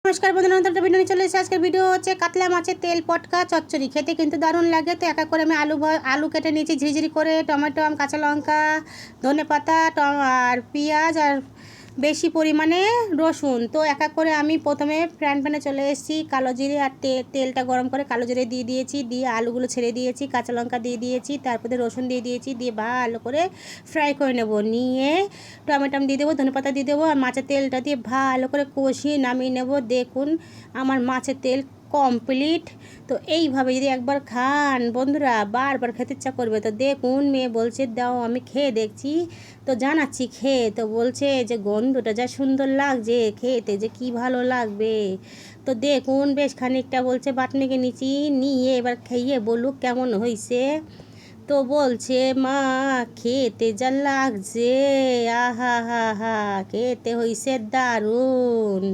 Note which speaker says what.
Speaker 1: নমস্কার বন্ধুরা, নতুন একটা ভিডিও নিয়ে চলে এসেছি। আজকের ভিডিও হচ্ছে কাতলা মাছের তেল পটকা চচ্চড়ি। খেতে কিন্তু দারুণ লাগে। তো এক এক করে আমি আলু কেটে নিয়েছি ঝিরিঝিরি করে, টমেটো, কাঁচা লঙ্কা, ধনেপাতা আর পেঁয়াজ আর বেশি পরিমাণে রসুন। তো এক এক করে আমি প্রথমে প্যানে চলে এসেছি। কালো জিরে আর তেলটা গরম করে কালো জিরে দিয়ে দিয়েছি, দিয়ে আলুগুলো ছেড়ে দিয়েছি, কাঁচা লঙ্কা দিয়ে দিয়েছি, তারপরে রসুন দিয়ে দিয়েছি, দিয়ে ভালো করে ফ্রাই করে নেব। নিয়ে টমেটো দিয়ে দেবো, ধনেপাতা দিয়ে দেবো, আর মাছের তেলটা দিয়ে ভালো করে কষিয়ে নামিয়ে নেব। দেখুন আমার মাছের তেল কমপ্লিট। তো এইভাবে যদি একবার খান বন্ধুরা, বারবার খেতে ইচ্ছা করবে। তো দেখুন মেয়ে বলছে দাও, আমি খেয়ে দেখছি। তো জানাচ্ছি খেয়ে। তো বলছে যে গন্ধটা যা সুন্দর লাগছে, খেতে যে কি ভালো লাগবে। তো দেখুন বেশ খানিকটা বলছে বাটনিকে নিচি, নিয়ে এবার খেয়ে বলুক কেমন হয়েছে। তো বলছে মা খেতে যা লাগছে, আহা হা হা, খেতে হয়েছে দারুণ।